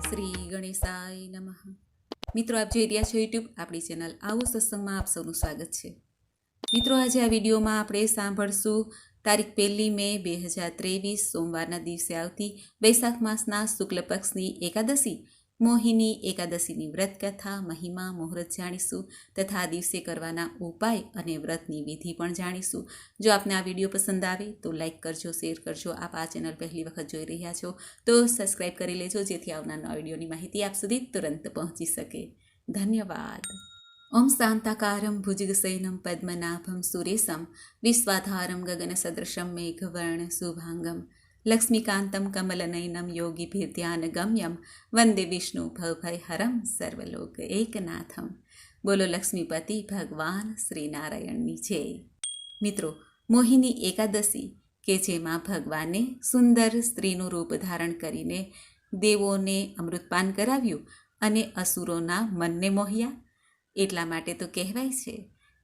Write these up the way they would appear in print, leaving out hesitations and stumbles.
શ્રી ગણેશાય નમઃ. મિત્રો, આપ જોઈ રહ્યા છો યુટ્યુબ આપણી ચેનલ આવો સત્સંગમાં આપ સૌનું સ્વાગત છે. મિત્રો, આજે આ વિડીયોમાં આપણે સાંભળશું તારીખ 1 મે 2023 સોમવારના દિવસે આવતી વૈશાખ માસના શુક્લ પક્ષની એકાદશી મોહિની એકાદશીની વ્રત કથા, મહિમા, મુહૂર્ત જાણીશું તથા આ દિવસે કરવાના ઉપાય અને વ્રતની વિધિ પણ જાણીશું. જો આપને આ વિડીયો પસંદ આવે તો લાઇક કરજો, શેર કરજો. આપ આ ચેનલ પહેલી વખત જોઈ રહ્યા છો તો સબસ્ક્રાઈબ કરી લેજો, જેથી આવનાર વિડીયોની માહિતી આપ સુધી તુરંત પહોંચી શકે. ધન્યવાદ. ઓમ શાંતાકારમ ભુજગશયનમ પદ્મનાભમ સુરેશમ વિશ્વાધારમ ગગનસદૃશમ મેઘવર્ણ શુભાંગમ લક્ષ્મીકાંતમ કમલનયનમ યોગીભીર્ધ્યાનગમ્યમ વંદે વિષ્ણુ ભવભયહરમ સર્વલોક એકનાથમ. બોલો લક્ષ્મીપતિ ભગવાન શ્રી નારાયણની જય. મિત્રો, મોહિની એકાદશી કે જેમાં ભગવાને સુંદર સ્ત્રીનું રૂપ ધારણ કરીને દેવોને અમૃતપાન કરાવ્યું અને અસુરોના મનને મોહ્યા, એટલા માટે તો કહેવાય છે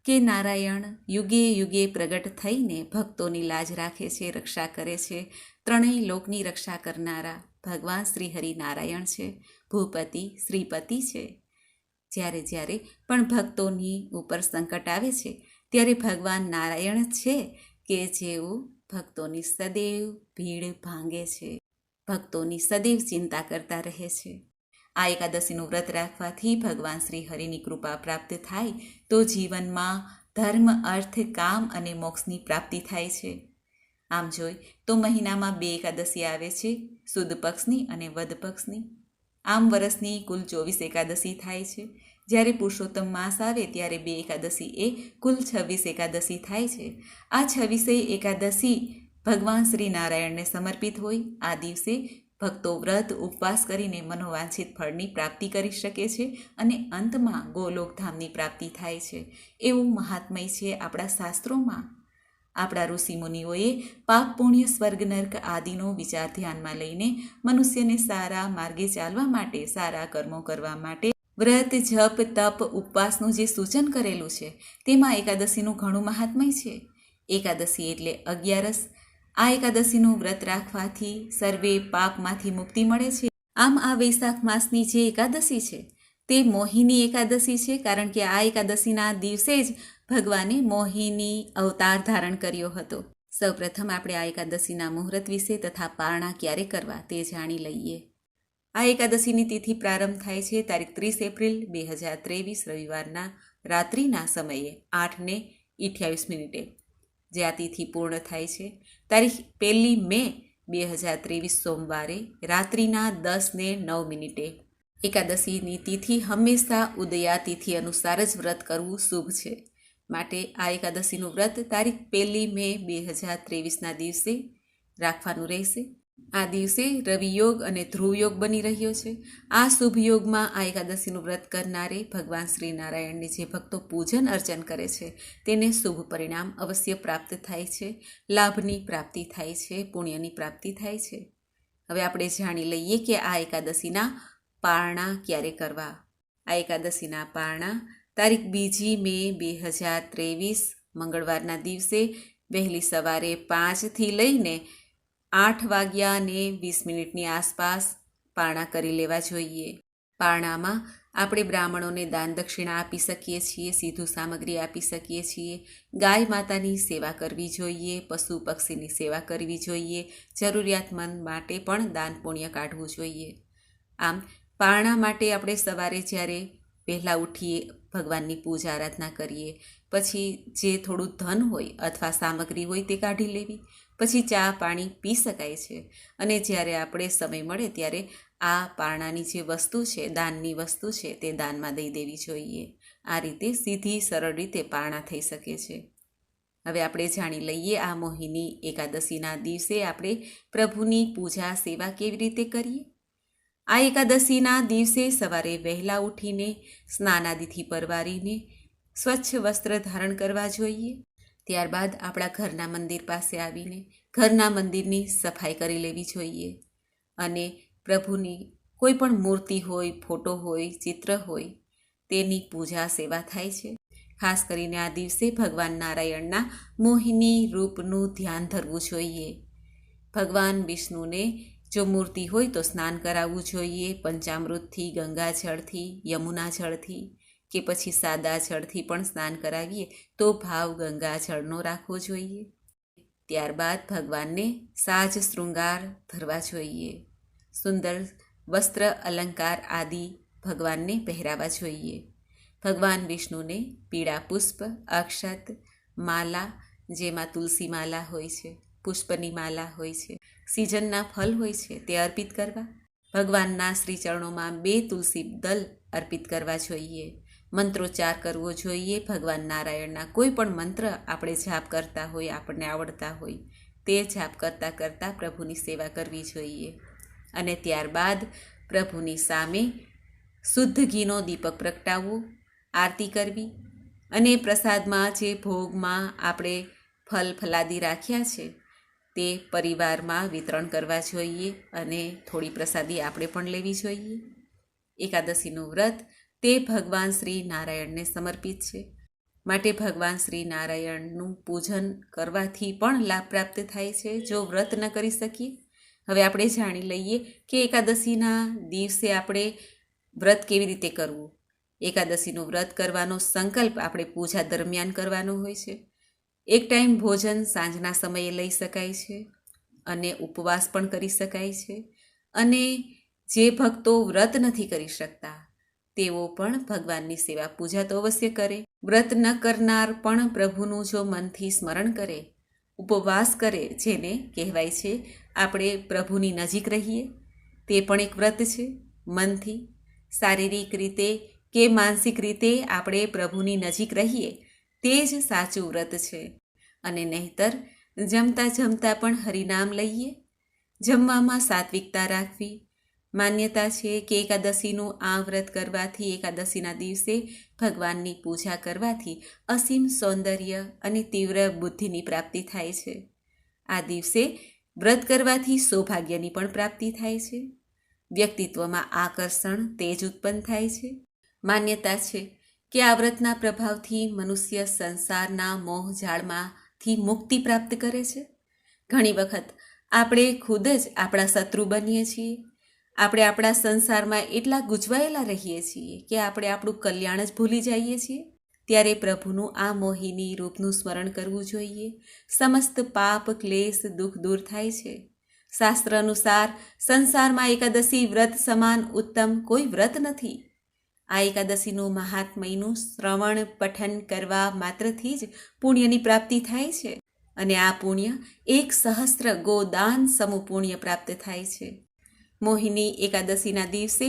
કે નારાયણ યુગે યુગે પ્રગટ થઈને ભક્તોની લાજ રાખે છે, રક્ષા કરે છે. ત્રણેય લોકની રક્ષા કરનારા ભગવાન શ્રી હરિનારાયણ છે, ભૂપતિ શ્રીપતિ છે. જ્યારે પણ ભક્તોની ઉપર સંકટ આવે છે ત્યારે ભગવાન નારાયણ છે કે જેઓ ભક્તોની સદૈવ ભીડ ભાંગે છે, ભક્તોની સદૈવ ચિંતા કરતા રહે છે. આ એકાદશીનું વ્રત રાખવાથી ભગવાન શ્રી હરિની કૃપા પ્રાપ્ત થાય તો જીવનમાં ધર્મ, અર્થ, કામ અને મોક્ષની પ્રાપ્તિ થાય છે. આમ જોઈ તો મહિનામાં 2 એકાદશી આવે છે, સુદ પક્ષની અને વદ પક્ષની. આમ વર્ષની કુલ 24 એકાદશી થાય છે. જ્યારે પુરુષોત્તમ માસ આવે ત્યારે 2 એકાદશી એ કુલ 26 એકાદશી થાય છે. આ 26 એકાદશી ભગવાન શ્રી નારાયણને સમર્પિત હોય. આ દિવસે ભક્તો વ્રત ઉપવાસ કરીને મનોવાંછિત ફળની પ્રાપ્તિ કરી શકે છે અને અંતમાં ગોલોકધામની પ્રાપ્તિ થાય છે. એવું મહાત્મય છે આપણા શાસ્ત્રોમાં. આપણા ઋષિમુનિઓએ પાપ, પુણ્ય, સ્વર્ગ, નર્ક આદિનો વિચાર ધ્યાનમાં લઈને મનુષ્યને સારા માર્ગે ચાલવા માટે, સારા કર્મો કરવા માટે વ્રત, જપ, તપ, ઉપવાસનું જે સૂચન કરેલું છે તેમાં એકાદશીનું ઘણું મહાત્મય છે. એકાદશી એટલે 11. આ એકાદશીનું વ્રત રાખવાથી સર્વે પાપમાંથી મુક્તિ મળે છે. આમ આ વૈશાખ માસની જે એકાદશી છે તે મોહિની એકાદશી છે, કારણ કે આ એકાદશીના દિવસે જ ભગવાને મોહિની અવતાર ધારણ કર્યો હતો. સૌપ્રથમ આપણે આ એકાદશીના મુહૂર્ત વિશે તથા પારણા ક્યારે કરવા તે જાણી લઈએ. આ એકાદશીની તિથિ પ્રારંભ થાય છે તારીખ 30 એપ્રિલ 2023 રવિવારના રાત્રિના સમયે 8:28, જે આ તિથિ પૂર્ણ થાય છે તારીખ 1 મે 2023 સોમવારે રાત્રિના 10:09. એકાદશીની તિથિ હંમેશા ઉદયા તિથિ અનુસાર જ વ્રત કરવું શુભ છે. માટે આ એકાદશીનું વ્રત તારીખ 1 મે 2023ના દિવસે રાખવાનું રહેશે. આ દિવસે રવિયોગ અને ધ્રુવ યોગ બની રહ્યો છે. આ શુભ યોગમાં આ એકાદશીનું વ્રત કરનારે ભગવાન શ્રી નારાયણને જે ભક્તો પૂજન અર્ચન કરે છે તેને શુભ પરિણામ અવશ્ય પ્રાપ્ત થાય છે, લાભની પ્રાપ્તિ થાય છે, પુણ્યની પ્રાપ્તિ થાય છે. હવે આપણે જાણી લઈએ કે આ એકાદશીના પારણા ક્યારે કરવા. આ એકાદશીના પારણા તારીખ 2 મે 2023 મંગળવારના દિવસે વહેલી સવારે 5 થી લઈને 8:20 આસપાસ પારણા કરી લેવા જોઈએ. પારણામાં આપણે બ્રાહ્મણોને દાન દક્ષિણા આપી શકીએ છીએ, સીધું સામગ્રી આપી શકીએ છીએ, ગાય માતાની સેવા કરવી જોઈએ, પશુ પક્ષીની સેવા કરવી જોઈએ, જરૂરિયાતમંદ માટે પણ દાન પુણ્ય કાઢવું જોઈએ. આમ પારણા માટે આપણે સવારે જ્યારે વહેલા ઉઠીએ, ભગવાનની પૂજા આરાધના કરીએ, પછી જે થોડું ધન હોય અથવા સામગ્રી હોય તે કાઢી લેવી, પછી ચા પાણી પી શકાય છે. અને જ્યારે આપણે સમય મળે ત્યારે આ પારણાની જે વસ્તુ છે, દાનની વસ્તુ છે, તે દાનમાં દઈ દેવી જોઈએ. આ રીતે સીધી સરળ રીતે પારણા થઈ શકે છે. હવે આપણે જાણી લઈએ આ મોહિની એકાદશીના દિવસે આપણે પ્રભુની પૂજા સેવા કેવી રીતે કરીએ. આ એકાદશીના દિવસે સવારે વહેલા ઉઠીને સ્નાનાદિથી પરવારીને સ્વચ્છ વસ્ત્ર ધારણ કરવા જોઈએ. ત્યારબાદ આપણા ઘરના મંદિર પાસે આવીને ઘરના મંદિરની સફાઈ કરી લેવી જોઈએ અને પ્રભુની કોઈ પણ મૂર્તિ હોય, ફોટો હોય, ચિત્ર હોય તેની પૂજા સેવા થાય છે. ખાસ કરીને આ દિવસે ભગવાન નારાયણના મોહિની રૂપનું ધ્યાન ધરવું જોઈએ. ભગવાન વિષ્ણુને જો મૂર્તિ હોય તો સ્નાન કરાવવું જોઈએ પંચામૃતથી, ગંગાજળથી, યમુના જળથી કે પછી સાદા જળથી પણ સ્નાન કરાવીએ તો ભાવ ગંગાજળનો રાખવો જોઈએ. ત્યારબાદ ભગવાનને સાજ શૃંગાર ધરવા જોઈએ. સુંદર વસ્ત્ર અલંકાર આદિ ભગવાનને પહેરાવા જોઈએ. ભગવાન વિષ્ણુને પીળા પુષ્પ, અક્ષત, માલા, જેમાં તુલસી માલા હોય છે, પુષ્પની માલા હોય છે, સિઝનના ફલ હોય છે તે અર્પિત કરવા. ભગવાનના શ્રીચરણોમાં 2 તુલસી દલ અર્પિત કરવા જોઈએ. મંત્રોચ્ચાર કરવો જોઈએ. ભગવાન નારાયણના કોઈ પણ મંત્ર આપણે જાપ કરતા હોય, આપણને આવડતા હોય તે જાપ કરતાં કરતાં પ્રભુની સેવા કરવી જોઈએ. અને ત્યારબાદ પ્રભુની સામે શુદ્ધ ઘીનો દીપક પ્રગટાવવો, આરતી કરવી અને પ્રસાદમાં જે ભોગમાં આપણે ફલ ફલાદી રાખ્યા છે તે પરિવારમાં વિતરણ કરવા જોઈએ અને થોડી પ્રસાદી આપણે પણ લેવી જોઈએ. એકાદશીનું વ્રત તે ભગવાન શ્રી નારાયણને સમર્પિત છે, માટે ભગવાન શ્રી નારાયણનું પૂજન કરવાથી પણ લાભ પ્રાપ્ત થાય છે જો વ્રત ન કરી શકીએ. હવે આપણે જાણી લઈએ કે એકાદશીના દિવસે આપણે વ્રત કેવી રીતે કરવું. એકાદશીનું વ્રત કરવાનો સંકલ્પ આપણે પૂજા દરમિયાન કરવાનો હોય છે. એક ટાઈમ ભોજન સાંજના સમયે લઈ શકાય છે અને ઉપવાસ પણ કરી શકાય છે. અને જે ભક્તો વ્રત નથી કરી શકતા તેઓ પણ ભગવાનની સેવા પૂજા તો અવશ્ય કરે. વ્રત ન કરનાર પણ પ્રભુનું જો મનથી સ્મરણ કરે, ઉપવાસ કરે, જેને કહેવાય છે આપણે પ્રભુની નજીક રહીએ, તે પણ એક વ્રત છે. મનથી, શારીરિક રીતે કે માનસિક રીતે આપણે પ્રભુની નજીક રહીએ તે જ સાચું વ્રત છે. અને નહીંતર જમતા જમતા પણ હરિનામ લઈએ. જમવામાં સાત્વિકતા રાખવી. માન્યતા છે કે એકાદશીનું આ વ્રત કરવાથી, એકાદશીના દિવસે ભગવાનની પૂજા કરવાથી અસીમ સૌંદર્ય અને તીવ્ર બુદ્ધિની પ્રાપ્તિ થાય છે. આ દિવસે વ્રત કરવાથી સૌભાગ્યની પણ પ્રાપ્તિ થાય છે. વ્યક્તિત્વમાં આકર્ષણ, તેજ ઉત્પન્ન થાય છે. માન્યતા છે કે આ વ્રતના પ્રભાવથી મનુષ્ય સંસારના મોહજાળમાંથી મુક્તિ પ્રાપ્ત કરે છે. ઘણી વખત આપણે ખુદ જ આપણા શત્રુ બનીએ છીએ. આપણે આપણા સંસારમાં એટલા ગૂંચવાયેલા રહીએ છીએ કે આપણે આપણું કલ્યાણ જ ભૂલી જઈએ છીએ. ત્યારે પ્રભુનું આ મોહિની રૂપનું સ્મરણ કરવું જોઈએ. સમસ્ત પાપ, ક્લેશ, દુઃખ દૂર થાય છે. શાસ્ત્ર અનુસાર સંસારમાં એકાદશી વ્રત સમાન ઉત્તમ કોઈ વ્રત નથી. આ એકાદશીનું મહાત્મયનું શ્રવણ પઠન કરવા માત્રથી જ પુણ્યની પ્રાપ્તિ થાય છે. અને આ પુણ્ય 1,000 ગોદાન સમૂહ પુણ્ય પ્રાપ્ત થાય છે. મોહિની એકાદશીના દિવસે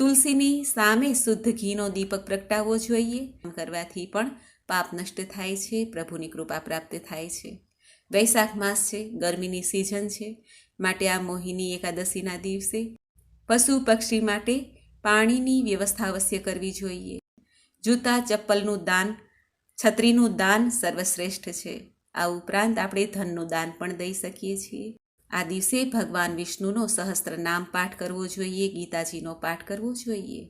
તુલસીની સામે શુદ્ધ ઘીનો દીપક પ્રગટાવવો જોઈએ. આમ કરવાથી પણ પાપ નષ્ટ થાય છે, પ્રભુની કૃપા પ્રાપ્ત થાય છે. વૈશાખ માસ છે, ગરમીની સિઝન છે, માટે આ મોહિની એકાદશીના દિવસે પશુ પક્ષી માટે પાણીની વ્યવસ્થા અવશ્ય કરવી જોઈએ. જૂતા ચપ્પલનું દાન, છત્રીનું દાન સર્વશ્રેષ્ઠ છે. આ ઉપરાંત આપણે ધનનું દાન પણ દઈ શકીએ છીએ. આ દિવસે ભગવાન વિષ્ણુનો સહસ્ત્ર નામ પાઠ કરવો જોઈએ, ગીતાજીનો પાઠ કરવો જોઈએ.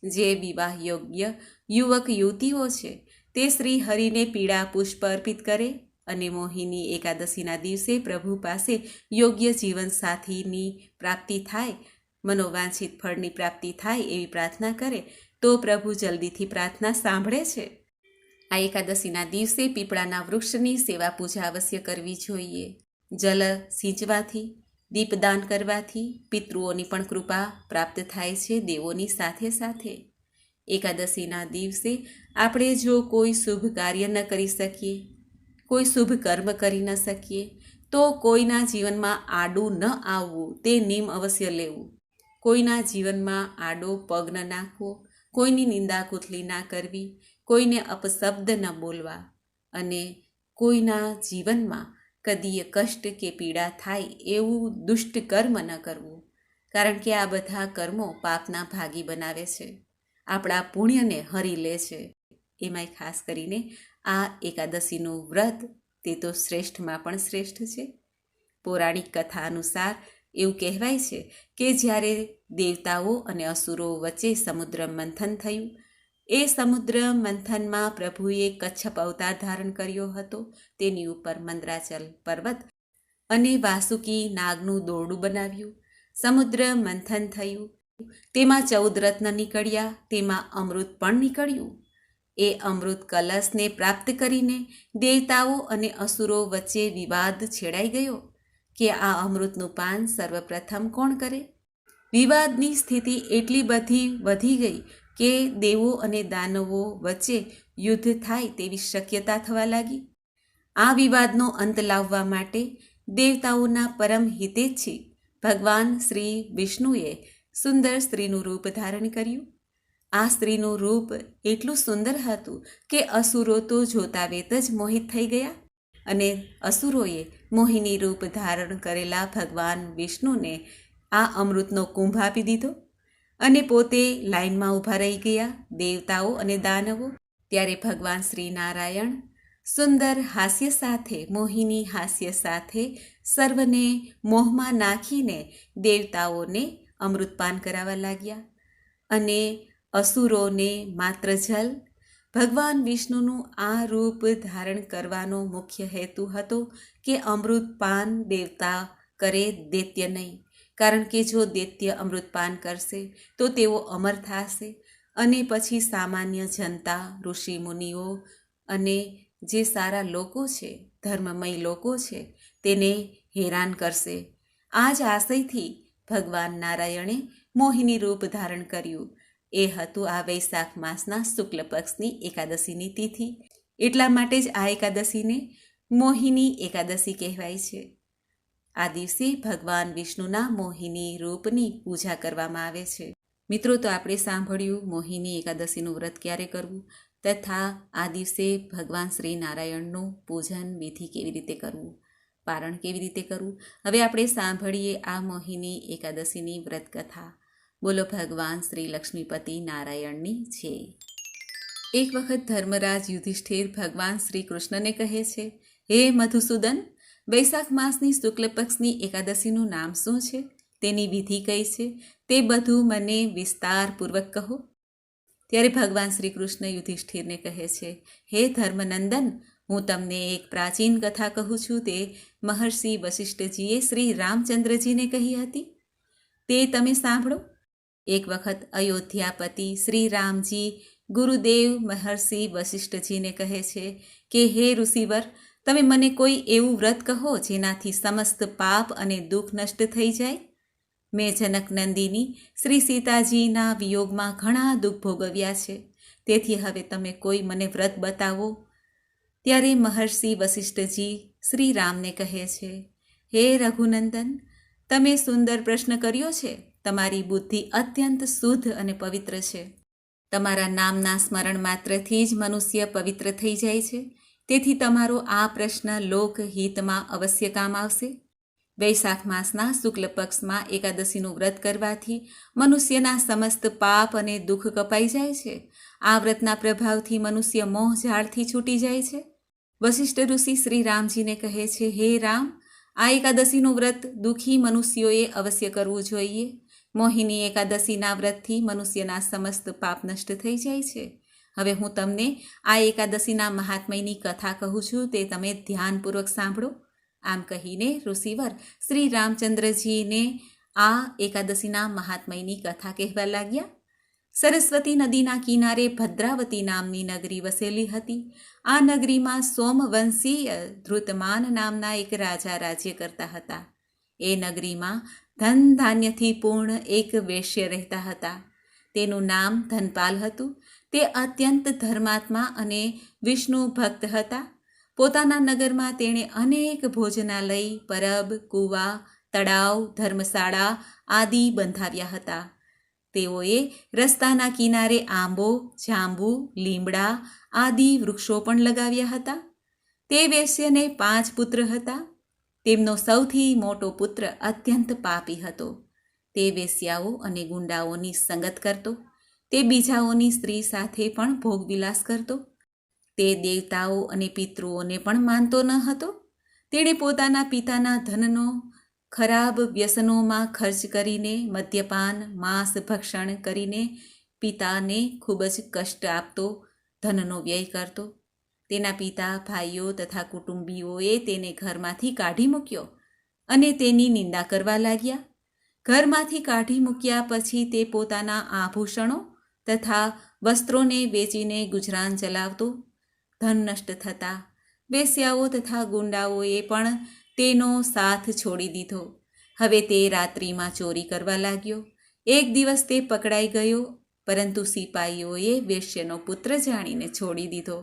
જે વિવાહ યોગ્ય યુવક યુવતીઓ છે તે શ્રી હરિને પીળા પુષ્પ અર્પિત કરે અને મોહિની એકાદશીના દિવસે પ્રભુ પાસે યોગ્ય જીવનસાથીની પ્રાપ્તિ થાય, મનોવાંછિત ફળની પ્રાપ્તિ થાય એવી પ્રાર્થના કરે તો પ્રભુ જલ્દીથી પ્રાર્થના સાંભળે છે. આ એકાદશીના દિવસે પીપળાના વૃક્ષની સેવા પૂજા અવશ્ય કરવી જોઈએ. જલ સિંચવાથી, દીપદાન કરવાથી પિતૃઓની પણ કૃપા પ્રાપ્ત થાય છે, દેવોની સાથે સાથે. એકાદશીના દિવસે આપણે જો કોઈ શુભ કાર્ય ન કરી શકીએ, કોઈ શુભ કર્મ કરી ન શકીએ તો કોઈના જીવનમાં આડું ન આવવું તે નિયમ અવશ્ય લેવું. કોઈના જીવનમાં આડો પગ ન નાખવો, કોઈની નિંદા કુથલી ના કરવી, કોઈને અપશબ્દ ન બોલવા અને કોઈના જીવનમાં કદીય કષ્ટ કે પીડા થાય એવું દુષ્ટ કર્મ ન કરવું. કારણ કે આ બધા કર્મો પાપના ભાગી બનાવે છે, આપણા પુણ્યને હરી લે છે. એમાંય ખાસ કરીને આ એકાદશીનું વ્રત તે તો શ્રેષ્ઠમાં પણ શ્રેષ્ઠ છે. પૌરાણિક કથા અનુસાર એવું કહેવાય છે કે જ્યારે દેવતાઓ અને અસુરો વચ્ચે સમુદ્ર મંથન થયું, એ સમુદ્ર મંથનમાં પ્રભુએ કચ્છપ અવતાર ધારણ કર્યો હતો. તેની ઉપર મંદરાચલ પર્વત અને વાસુકી નાગનું દોરડું બનાવ્યું સમુદ્ર મંથન થયું, તેમાં 14 રત્ન નીકળ્યા, તેમાં અમૃત પણ નીકળ્યું. એ અમૃત કલશને પ્રાપ્ત કરીને દેવતાઓ અને અસુરો વચ્ચે વિવાદ છેડાઈ ગયો કે આ અમૃતનું પાન સર્વપ્રથમ કોણ કરે. વિવાદની સ્થિતિ એટલી બધી વધી ગઈ કે દેવો અને દાનવો વચ્ચે યુદ્ધ થાય તેવી શક્યતા થવા લાગી. આ વિવાદનો અંત લાવવા માટે દેવતાઓના પરમ હિતેચ્છી ભગવાન શ્રી વિષ્ણુએ સુંદર સ્ત્રીનું રૂપ ધારણ કર્યું. આ સ્ત્રીનું રૂપ એટલું સુંદર હતું કે અસુરો તો જોતા વેત જ મોહિત થઈ ગયા, અને અસુરોએ મોહિની રૂપ ધારણ કરેલા ભગવાન વિષ્ણુને આ અમૃતનો કુંભ આપી દીધો અને પોતે લાઈનમાં ઊભા રહી ગયા, દેવતાઓ અને દાનવો. ત્યારે ભગવાન શ્રી નારાયણ સુંદર હાસ્ય સાથે, મોહિની હાસ્ય સાથે સર્વને મોહમાં નાખીને દેવતાઓને અમૃતપાન કરાવવા લાગ્યા અને અસુરોને માત્ર જલ. ભગવાન વિષ્ણુનું આ રૂપ ધારણ કરવાનો મુખ્ય હેતુ હતો કે અમૃતપાન દેવતા કરે, દૈત્ય નહીં. કારણ કે જો દૈત્ય અમૃતપાન કરશે તો તેઓ અમર થશે અને પછી સામાન્ય જનતા, ઋષિ મુનિઓ અને જે સારા લોકો છે, ધર્મમય લોકો છે, તેને હેરાન કરશે. આ જ આશયથી ભગવાન નારાયણે મોહિની રૂપ ધારણ કર્યું. એ હતું આ વૈશાખ માસના શુક્લ પક્ષની એકાદશીની તિથિ. એટલા માટે જ આ એકાદશીને મોહિની એકાદશી કહેવાય છે. આ દિવસે ભગવાન વિષ્ણુના મોહિની રૂપની પૂજા કરવામાં આવે છે. મિત્રો, તો આપણે સાંભળ્યું મોહિની એકાદશીનું વ્રત ક્યારે કરવું તથા આ દિવસે ભગવાન શ્રી નારાયણનું પૂજન વિધિ કેવી રીતે કરવું, પારણ કેવી રીતે કરવું. હવે આપણે સાંભળીએ આ મોહિની એકાદશીની વ્રત કથા. બોલો ભગવાન શ્રી લક્ષ્મીપતિ નારાયણની જય. એક વખત ધર્મરાજ યુધિષ્ઠિર ભગવાન શ્રી કૃષ્ણને કહે છે, હે મધુસૂદન, વૈશાખ માસની શુક્લ પક્ષની એકાદશીનું નામ શું છે, તેની વિધિ કઈ છે, તે બધું મને વિસ્તારપૂર્વક કહો. ત્યારે ભગવાન શ્રી કૃષ્ણ યુધિષ્ઠિરને કહે છે, હે ધર્મનંદન, હું તમને એક પ્રાચીન કથા કહું છું. તે મહર્ષિ વશિષ્ઠજીએ શ્રી રામચંદ્રજીને કહી હતી, તે તમે સાંભળો. એક વખત અયોધ્યાપતિ શ્રી રામજી ગુરુદેવ મહર્ષિ વશિષ્ઠજીને કહે છે કે હે ઋષિવર, તમે મને કોઈ એવું વ્રત કહો જેનાથી સમસ્ત પાપ અને દુઃખ નષ્ટ થઈ જાય. મેં જનક નંદિની શ્રી સીતાજીના વિયોગમાં ઘણા દુઃખ ભોગવ્યા છે, તેથી હવે તમે કોઈ મને વ્રત બતાવો. ત્યારે મહર્ષિ વશિષ્ઠજી શ્રી રામને કહે છે, હે રઘુનંદન, તમે સુંદર પ્રશ્ન કર્યો છે. તમારી બુદ્ધિ અત્યંત શુદ્ધ અને પવિત્ર છે. તમારા નામના સ્મરણ માત્રથી જ મનુષ્ય પવિત્ર થઈ જાય છે. તેથી તમારો આ પ્રશ્ન લોકહિતમાં અવશ્ય કામ આવશે. વૈશાખ માસના શુક્લ પક્ષમાં એકાદશીનું વ્રત કરવાથી મનુષ્યના સમસ્ત પાપ અને દુઃખ કપાઈ જાય છે. આ વ્રતના પ્રભાવથી મનુષ્ય મોહ ઝાડથી છૂટી જાય છે. વશિષ્ઠ ઋષિ શ્રી રામજીને કહે છે, હે રામ, આ એકાદશીનું વ્રત દુઃખી મનુષ્યોએ અવશ્ય કરવું જોઈએ. મોહિની એકાદશીના વ્રતથી મનુષ્યના સમસ્ત પાપ નષ્ટ થઈ જાય છે. હવે હું તમને આ એકાદશીના મહાત્મ્યની કથા કહું છું, તે તમે ધ્યાનપૂર્વક સાંભળો. આમ કહીને ઋષિવર શ્રી રામચંદ્રજીને આ એકાદશીના મહાત્મ્યની કથા કહેવા લાગ્યા. સરસ્વતી નદીના કિનારે ભદ્રાવતી નામની નગરી વસેલી હતી. આ નગરીમાં સોમવંશીય ધૃતમાન નામના એક રાજા રાજ્ય કરતા હતા. એ નગરીમાં ધન ધાન્યથી પૂર્ણ એક વૈશ્ય રહેતા હતા. તેનું નામ ધનપાલ હતું. તે અત્યંત ધર્માત્મા અને વિષ્ણુ ભક્ત હતા. પોતાના નગરમાં તેણે અનેક ભોજનાલય, પરબ, કૂવા, તળાવ, ધર્મશાળા આદિ બંધાવ્યા હતા. તેઓએ રસ્તાના કિનારે આંબો, જાંબુ, લીમડા આદિ વૃક્ષો પણ લગાવ્યા હતા. તે વૈશ્યને 5 પુત્ર હતા. તેમનો સૌથી મોટો પુત્ર અત્યંત પાપી હતો. તે વેશ્યાઓ અને ગુંડાઓની સંગત કરતો. તે બીજાઓની સ્ત્રી સાથે પણ ભોગવિલાસ કરતો. તે દેવતાઓ અને પિતૃઓને પણ માનતો ન હતો. તેણે પોતાના પિતાના ધનનો ખરાબ વ્યસનોમાં ખર્ચ કરીને, મદ્યપાન, માંસ ભક્ષણ કરીને પિતાને ખૂબ જ કષ્ટ આપતો, ધનનો વ્યય કરતો. તેના પિતા, ભાઈઓ તથા કુટુંબીઓએ તેને ઘરમાંથી કાઢી મૂક્યો અને તેની નિંદા કરવા લાગ્યા. ઘરમાંથી કાઢી મૂક્યા પછી તે પોતાના આભૂષણો તથા વસ્ત્રોને વેચીને ગુજરાન ચલાવતો. ધન નષ્ટ થતાં વેશ્યાઓ તથા ગુંડાઓએ પણ તેનો સાથ છોડી દીધો. હવે તે રાત્રિમાં ચોરી કરવા લાગ્યો. એક દિવસ તે પકડાઈ ગયો, પરંતુ સિપાહીઓએ વેશ્યનો પુત્ર જાણીને છોડી દીધો.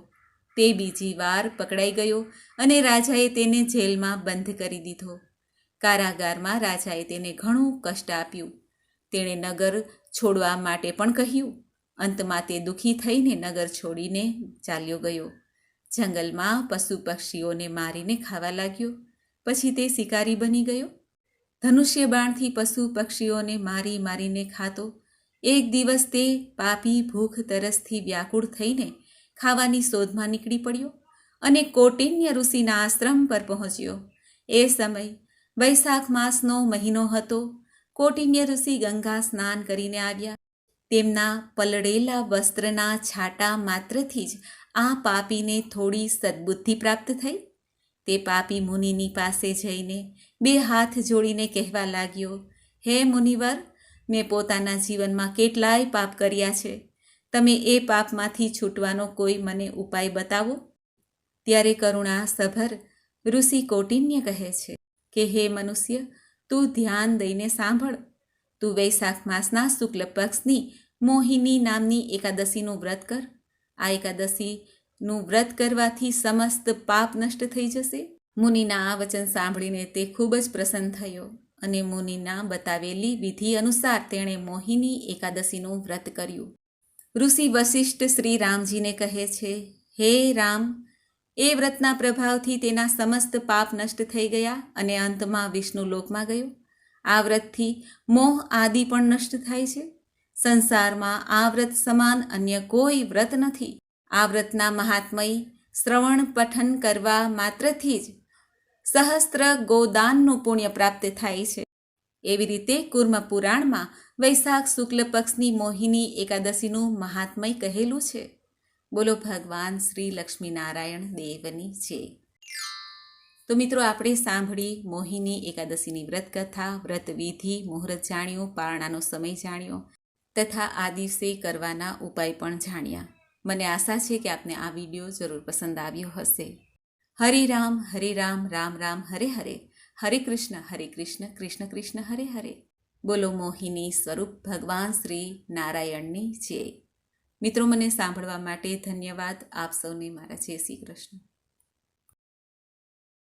તે બીજી વાર પકડાઈ ગયો અને રાજાએ તેને જેલમાં બંધ કરી દીધો. કારાગારમાં રાજાએ તેને ઘણું કષ્ટ આપ્યું. તેણે નગર છોડવા માટે પણ કહ્યું. અંતમાં તે દુઃખી થઈને નગર છોડીને ચાલ્યો ગયો. જંગલમાં પશુ પક્ષીઓને મારીને ખાવા લાગ્યો. પછી તે શિકારી બની ગયો. ધનુષ્ય બાણથી પશુ પક્ષીઓને મારી મારીને ખાતો. એક દિવસ તે પાપી ભૂખ તરસથી વ્યાકુળ થઈને ખાવાની શોધમાં નીકળી પડ્યો અને કૌટિન્ય ઋષિના આશ્રમ પર પહોંચ્યો. એ સમય વૈશાખ માસનો મહિનો હતો. કૌટિન્ય ઋષિ ગંગા સ્નાન કરીને આવ્યા. તેમના પલળેલા વસ્ત્રના છાંટા માત્રથી જ આ પાપીને થોડી સદ્બુદ્ધિ પ્રાપ્ત થઈ. તે પાપી મુનિની પાસે જઈને 2 હાથ જોડીને કહેવા લાગ્યો, હે મુનિવર, મેં પોતાના જીવનમાં કેટલાય પાપ કર્યા છે. તમે એ પાપમાંથી છૂટવાનો કોઈ મને ઉપાય બતાવો. ત્યારે કરુણાસભર ઋષિ કૌટિન્ય કહે છે કે હે મનુષ્ય, તું ધ્યાન દઈને સાંભળ. તું વૈશાખ માસના શુક્લ પક્ષની મોહિની નામની એકાદશીનું વ્રત કર. આ એકાદશીનું વ્રત કરવાથી સમસ્ત પાપ નષ્ટ થઈ જશે. મુનિના આ વચન સાંભળીને તે ખૂબ જ પ્રસન્ન થયો અને મુનિના બતાવેલી વિધિ અનુસાર તેણે મોહિની એકાદશીનું વ્રત કર્યું. ઋષિ વશિષ્ઠ શ્રી રામજીને કહે છે, હે રામ, એ વ્રતના પ્રભાવથી તેના સમસ્ત પાપ નષ્ટ થઈ ગયા અને અંતમાં વિષ્ણુ લોકમાં ગયો. આ વ્રતથી મોહ આદિ પણ નષ્ટ થાય છે. સંસારમાં આ વ્રત સમાન અન્ય કોઈ વ્રત નથી. આ વ્રતના મહાત્મય શ્રવણ પઠન કરવા માત્રથી જ સહસ્ત્ર ગોદાનનું પુણ્ય પ્રાપ્ત થાય છે. એવી રીતે કુર્મ પુરાણમાં વૈશાખ શુક્લ પક્ષની મોહિની એકાદશીનું મહાત્મય કહેલું છે. બોલો ભગવાન શ્રી લક્ષ્મીનારાયણ દેવની જય. તો મિત્રો, આપણે સાંભળી મોહિની એકાદશીની વ્રત કથા, વ્રત વિધિ, મુહૂર્ત જાણ્યું, પારણાનો સમય જાણ્યો તથા આ દિવસે કરવાના ઉપાય પણ જાણ્યા. મને આશા છે કે આપને આ વિડીયો જરૂર પસંદ આવ્યો હશે. હરે રામ, રામ રામ, હરે હરે, હરે કૃષ્ણ, કૃષ્ણ કૃષ્ણ, હરે હરે. બોલો મોહિની સ્વરૂપ ભગવાન શ્રી નારાયણની જય. મિત્રો, મને સાંભળવા માટે ધન્યવાદ. આપ સૌને મારા જય શ્રી કૃષ્ણ.